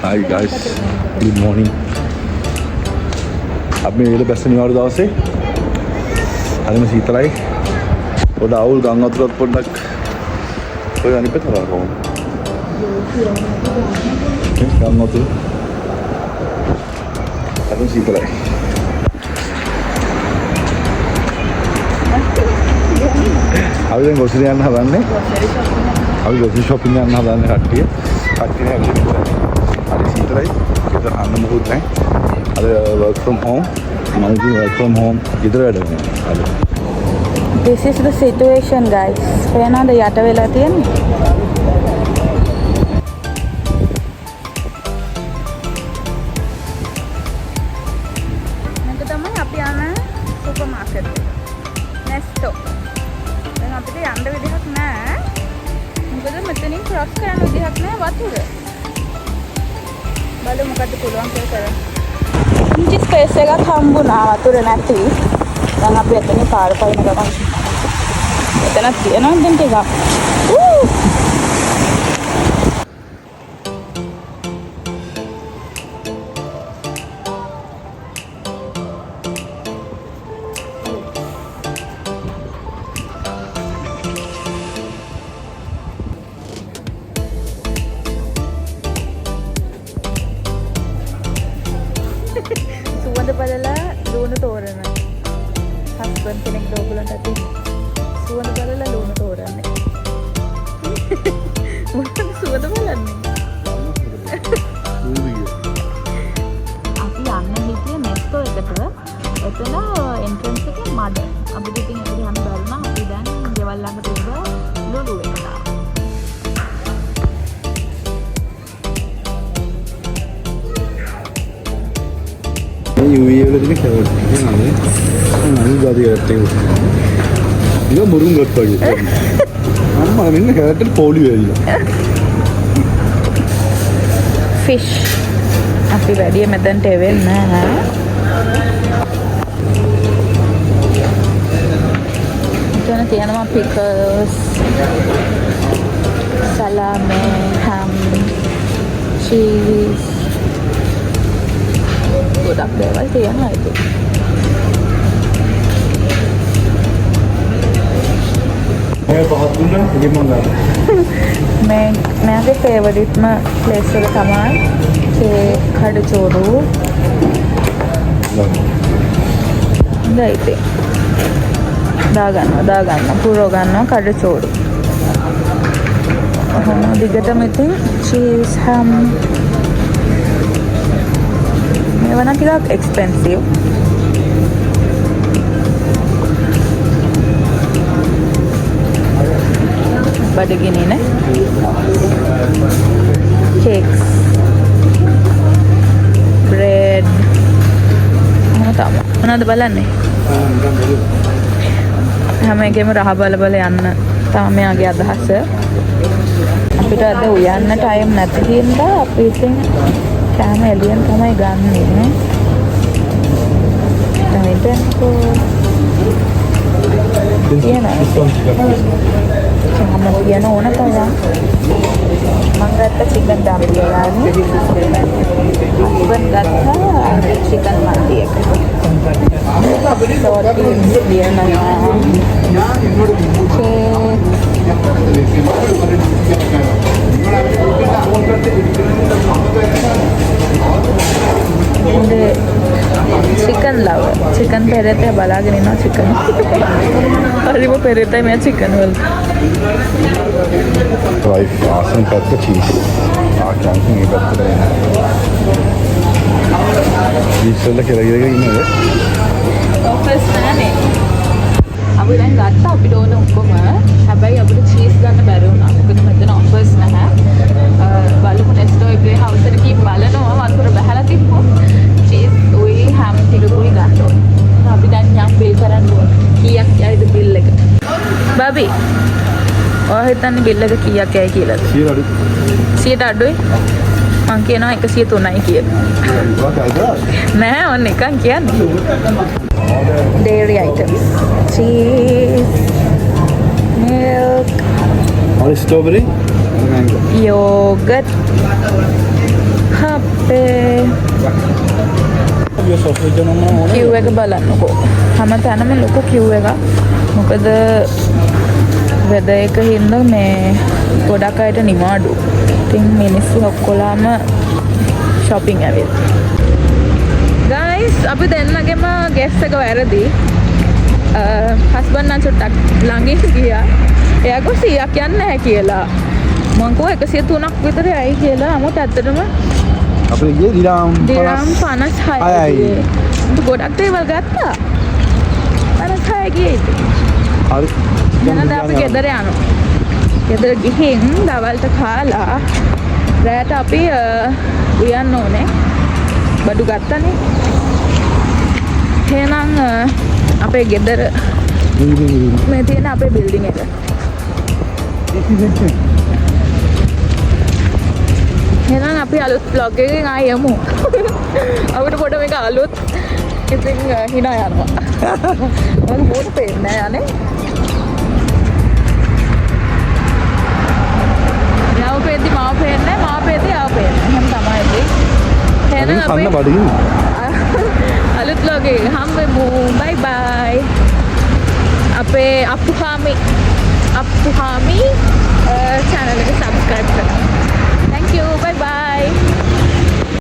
Hi guys, good morning. අපි මේ වෙලේ බැස්ස නිවාඩු දවසේ හරිම සීතලයි. පොඩ අවුල් ගම් වතුරත් පොඩ්ඩක් ඔය අනිත් පැත්තට කොහොමද? ගම් වතුර. හරිම සීතලයි. අපි දැන් ගොසිර යන්න හදන්නේ. අපි ගොසිර shopping යන්න හදන්නේ කට්ටිය. කට්ටිය හැදෙන්නේ. හරි සීතලයි. ඒක අන්න මොකුත් නැහැ. අද work from home. මම work from home ඉදර වැඩ කරනවා. This is the situation guys. පේනවාද යට වෙලා තියෙන්නේ? මේක තමයි අපි යන සුපර් මාකට් එක. Nesto. දැන් අපිට යන්න විදිහක් නැහැ. මොකද මෙතනින් ක්‍රොස් කරන්න විදිහක් නැහැ වතුර. බලමු මොකද පුළුවන් කියලා කරන්න. ඉන්චි ස්පේස් එකක් හම්බුණා වතුර නැති. දැන් අපි එතන පාර පයින් ගමන්. එතන තියෙනවා දැන් ටිකක්. සුවඳ බලලා ලුණු තෝරනවා. හස්බන්ඩ් කෙනෙක් දෝගලන්ට ඇති සුවඳ බලලා ලුණු තෝරන්නේ. මොකද සුවඳ බලන්නේ? අපි යන්න හිටියේ නෙස්ටෝ එකට. එතන එන්ට්‍රන්ස් එකේ මඩ. අපිට ඉතින් එතන යන්න බැරි නම් අපි දැන් ගෙවල් ළඟ තිබ්බ ලුණු එකට ආවා. UV වල තියෙන කැරට් නේද? අනිත් ගාදී කැරට් එක. ඉතින් මුරුන් ගොත් වගේ. අම්මා මෙන්න කැරට් එක පොලි වෙයිලා. ෆිෂ්. අපි වැඩි මෙතනට එවෙන්නේ නැහැ. එතන තියෙනවා පිකල්ස්, salami, ham, cheese. ගොඩක් දේවල් තියෙනවා ඒක. මගේ ෆේවරිට්ම ප්ලේස් එක තමයි කඩචෝරු. දැන් දාගන්න පුරව ගන්නවා කඩචෝරු. ඔහොම දිගටම ඉතින් චීස් හැම් මේවා නම් ටිකක් එක්ස්පෙන්සිව්. බඩගිනි නේ. Cakes, bread. මොනවද බලන්නේ? හැම එකෙම රහ බල යන්න තමයි මෙයාගේ අදහස. අපිට අද උයන්න ටයිම් නැති හින්දා අපි ඉතින් කෑම එළියෙන් තමයි ගන්නෙ. දැන්කෝ තියෙනවා. කෑම තියන ඕන තමයි. මම ගත්ත චිකන් දම් බිරියානි. හස්බන්ඩ් ගත්තා චිකන් මන්ති එක. සෝටි බිරියානි. चिकन लव चिकन पेरेते बलागे नहीं ना चिकन अरे वो पेरेते मैं चिकन वाल वाइफ आसन करके चीज आके ये करते रहे चीज से लगे लगेगा ही नहीं ऑफिस में අපි දැන් ගත්තා අපිට ඕන ඔක්කොම. හැබැයි අපිට චීස් ගන්න බැරි වුණා. මොකද මෙතන ඔෆර්ස් නැහැ. බලමු නෙස්ටෝ එකේ හවුස් එකේ බලනවා වතුර බහලා තිබ්බොත් චීස් උයි හැම් ටිකකුයි ගන්න ඕන. අපි දැන් යම් බිල් කරන්න ඕන. කීයක් යයිද බිල් එක? බබි. ඔය හිතන්නේ බිල් එක කීයක් යයි කියලාද? 100 අඩුයි. මං කියනවා 103යි කියලා. නෑ ඔන්න එකක් කියන්නේ. Dairy items, cheese, milk, और स्ट्रॉबेरी yogurt, කිව්වේ සොෆ්ට් එක නම් ඕනේ. queue එක බලන්නකෝ. හැම තැනම ලොකු queue එකක්. මොකද වෙද එක හින්දා මේ ගොඩක් අයට නිවාඩු. ඉතින් මිනිස්සු ඔක්කොලාම shopping ඇවිත්. guys අපි දෙන්නගෙම guess එක වැරදි. හස්බන්ඩ් නම් චුට්ටක් ළඟින් ගියා. එයා කිව්වා 100ක් යන්නේ නැහැ කියලා. මං කිව්වා 103ක් විතර යයි කියලා. නමුත් ඇත්තටම අපේ ගියේ දිරාම් 56යි. ගොඩක් දේවල් ගත්තා. 56 ගියේ ඉතින්. හරි. එහෙනම් අපි ගෙදර යනවා. ගෙදර ගිහින් දවල්ට කාලා රැට අපි උයන්න ඕනේ. බඩු ගත්තනේ. එහෙනම් අපේ ගෙදර මේ තියෙන අපේ බිල්ඩින් එක. එහෙනම් අපි අලුත් vlog එකකින් ආයෙ යමු. අපිට පොඩ මේක අලුත් ඉතින් hina යනවා. මම මොකද පේන්නේ යන්නේ. යාව පේද්දි මාව පේන්නේ මාව පේද්දි යාව පේන්නේ. එහෙනම් තමයි ඉතින්. එහෙනම් අපි බඩගිනි. අලුත් vlog එකකින් හම්බෙමු. bye bye. අපේ අප්පුහාමි channel එක subscribe කරන්න. Thank you. Bye bye.